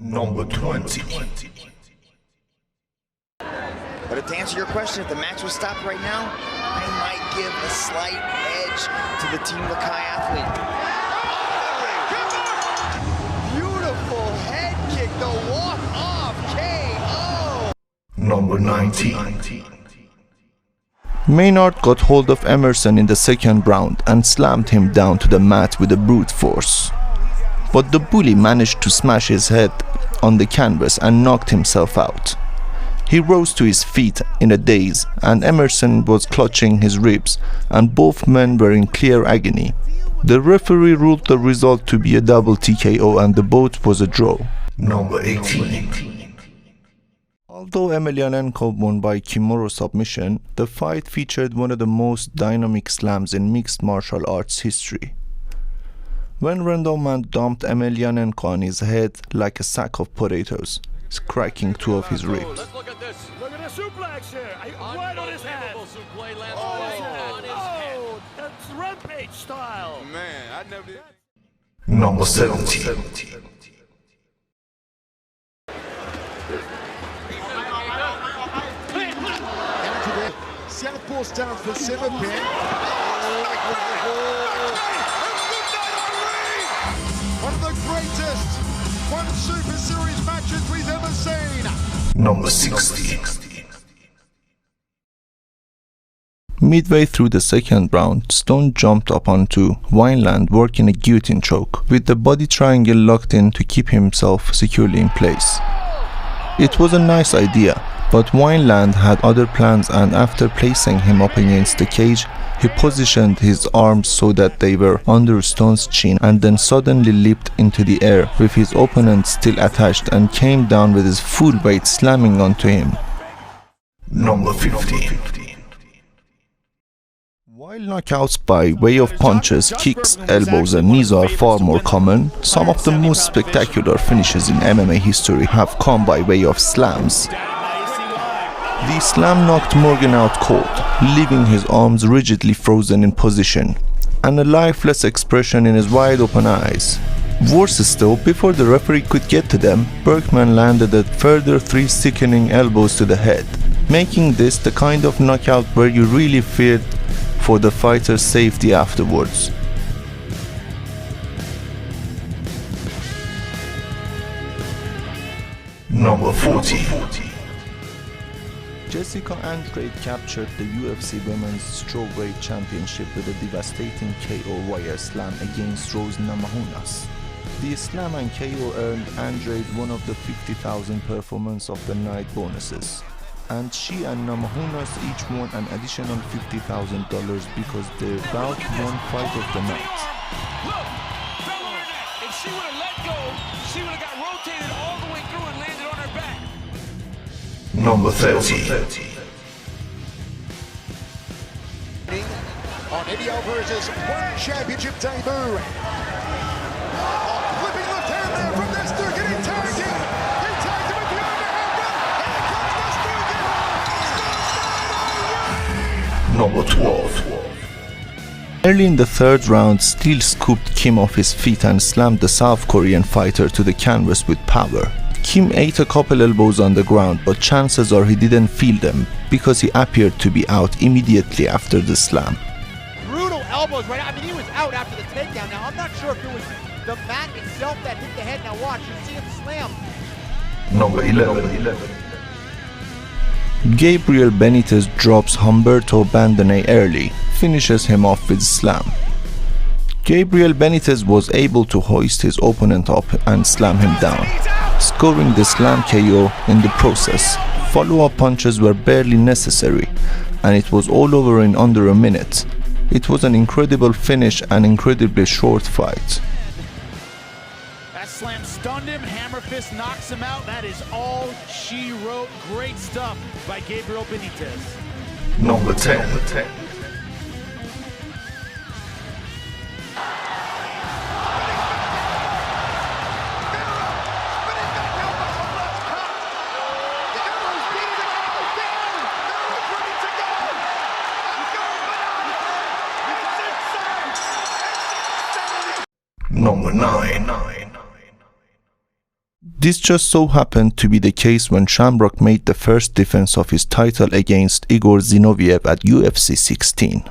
Number 20. But to answer your question, if the match was stopped right now, I might give a slight edge to the Team Lakai athlete. Beautiful head kick, the walk-off KO. Number 19. Maynard got hold of Emerson in the second round and slammed him down to the mat with a brute force. But the bully managed to smash his head on the canvas and knocked himself out. He rose to his feet in a daze, and Emerson was clutching his ribs, and both men were in clear agony. The referee ruled the result to be a double TKO, and the bout was a draw. Number 18. Although Emelianenko won by Kimura submission, the fight featured one of the most dynamic slams in mixed martial arts history. When Randleman dumped Emelianenko on his head like a sack of potatoes, cracking two of his ribs. Let's look at this. Look at the suplex here. Right on his head. Oh, that's Rampage style. Man, I never did. Number 17. Southpaws down for Zimmerman. One of the greatest One Super Series matches we've ever seen. Number 16. Midway through the second round, Stone jumped up onto Wineland working a guillotine choke, with the body triangle locked in to keep himself securely in place. It was a nice idea, but Wineland had other plans, and after placing him up against the cage, he positioned his arms so that they were under Stone's chin and then suddenly leaped into the air with his opponent still attached and came down with his full weight slamming onto him. Number 15. While knockouts by way of punches, kicks, elbows and knees are far more common, some of the most spectacular finishes in MMA history have come by way of slams. The slam knocked Morgan out cold, leaving his arms rigidly frozen in position and a lifeless expression in his wide-open eyes. Worse still, before the referee could get to them, BURKMAN landed a further 3 sickening elbows to the head, making this the kind of knockout where you really feared for the fighter's safety afterwards. Number 40. Jessica Andrade captured the UFC Women's Strawweight Championship with a devastating KO wire slam against Rose Namajunas. The slam and KO earned Andrade one of the 50,000 performance of the night bonuses, and she and Namajunas each won an additional $50,000 because they bout won fight of the night. Look, fella, if she would have let go, she would have got rotated all the way through and landed on her back. Number 30. On Eddie Alvarez's One Championship debut. Flipping left hand there from Nestor, getting tagged in. He tags him with the underhand, but here comes Nestor again. Number 12. Early in the third round, Steele scooped Kim off his feet and slammed the South Korean fighter to the canvas with power. Kim ate a couple elbows on the ground, but chances are he didn't feel them because he appeared to be out immediately after the slam. Brutal elbows right out. I mean, he was out after the takedown. Now, I'm not sure if it was the mat itself that hit the head. Now watch, you see him slam. Number 11. Gabriel Benitez drops Humberto Bandenay early, finishes him off with slam. Gabriel Benitez was able to hoist his opponent up and slam him down, scoring the slam KO in the process. Follow-up punches were barely necessary, and it was all over in under a minute. It was an incredible finish and incredibly short fight. That slam stunned him. Hammer fist knocks him out. That is all she wrote. Great stuff by Gabriel Benitez. Number 10. Number 9. This just so happened to be the case when Shamrock made the first defense of his title against Igor Zinoviev at UFC 16.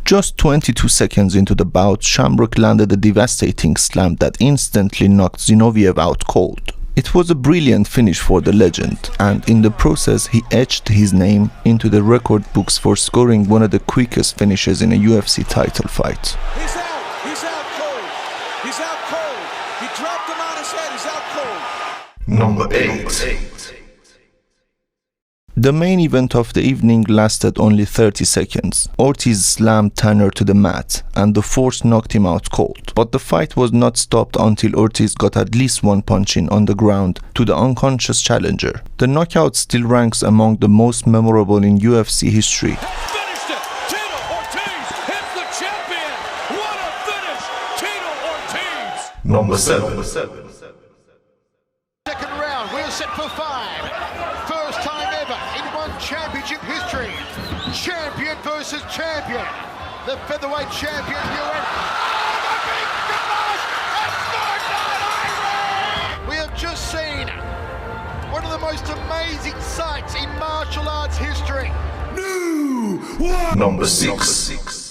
Just 22 seconds into the bout, Shamrock landed a devastating slam that instantly knocked Zinoviev out cold. It was a brilliant finish for the legend, and in the process he etched his name into the record books for scoring one of the quickest finishes in a UFC title fight. He's out cold. He's out cold. He dropped him on his head, he's out cold. Number 8. The main event of the evening lasted only 30 seconds. Ortiz slammed Tanner to the mat, and the force knocked him out cold. But the fight was not stopped until Ortiz got at least one punch in on the ground to the unconscious challenger. The knockout still ranks among the most memorable in UFC history. Finished it. Tito Ortiz hits the champion. What a finish. Tito Ortiz. Number 7. Second round, we're set for 5. First time ever in One Championship history. Champion versus champion. The featherweight champion, UN. We have just seen one of the most amazing sights in martial arts history. Number 6.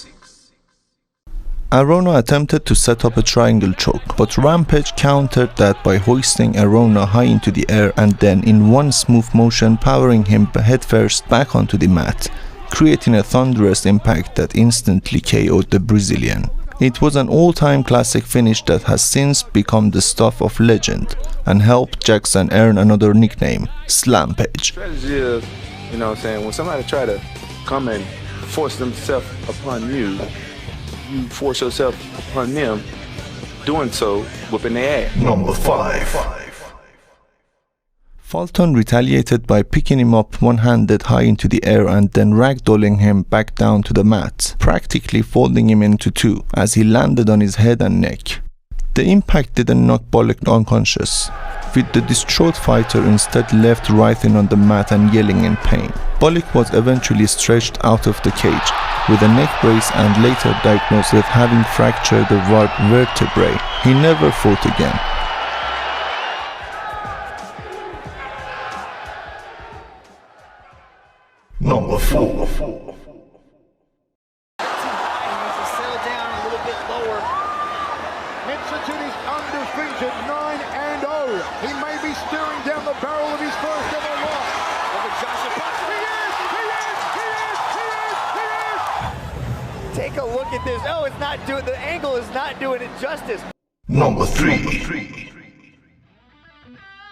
Arona attempted to set up a triangle choke, but Rampage countered that by hoisting Arona high into the air and then in one smooth motion powering him headfirst back onto the mat, creating a thunderous impact that instantly KO'd the Brazilian. It was an all-time classic finish that has since become the stuff of legend and helped Jackson earn another nickname, Slampage. Strategy is, you know what I'm saying, when somebody try to come and force themselves upon you, you force yourself upon them, doing so, whipping their ass. Number 5. Fulton retaliated by picking him up one-handed high into the air and then ragdolling him back down to the mat, practically folding him into two as he landed on his head and neck. The impact didn't knock Bullock unconscious, with the distraught fighter instead left writhing on the mat and yelling in pain. Bullock was eventually stretched out of the cage with a neck brace and later diagnosed with having fractured the vertebrae. He never fought again. Number 4. Settle down a little bit lower. Mitsutin is undefeated, 9-0. He may be staring down the barrel of his first ever loss. Take a look at this. Oh, it's not doing, the angle is not doing it justice. Number 3.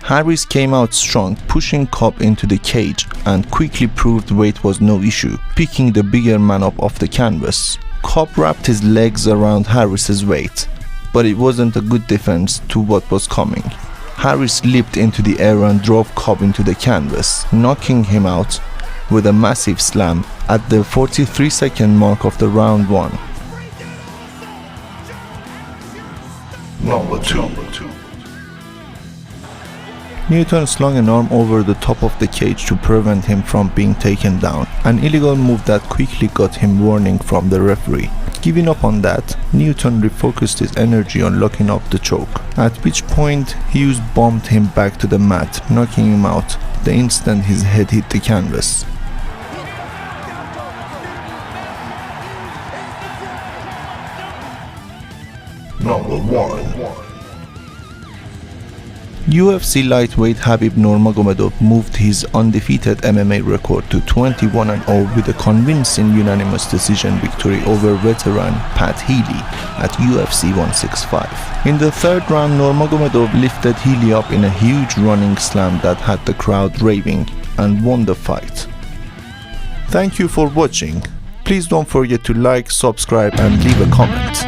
Harris came out strong, pushing Cobb into the cage and quickly proved weight was no issue, picking the bigger man up off the canvas. Cobb wrapped his legs around Harris's weight, but it wasn't a good defense to what was coming. Harris leaped into the air and drove Cobb into the canvas, knocking him out with a massive slam at the 43-second mark of the round 1. Number 2. Newton slung an arm over the top of the cage to prevent him from being taken down, an illegal move that quickly got him warning from the referee. Giving up on that, Newton refocused his energy on locking up the choke, at which point Hughes bombed him back to the mat, knocking him out the instant his head hit the canvas. Number 1. UFC lightweight Khabib Nurmagomedov moved his undefeated MMA record to 21-0 with a convincing unanimous decision victory over veteran Pat Healy at UFC 165. In the third round, Nurmagomedov lifted Healy up in a huge running slam that had the crowd raving and won the fight. Thank you for watching. Please don't forget to like, subscribe and leave a comment.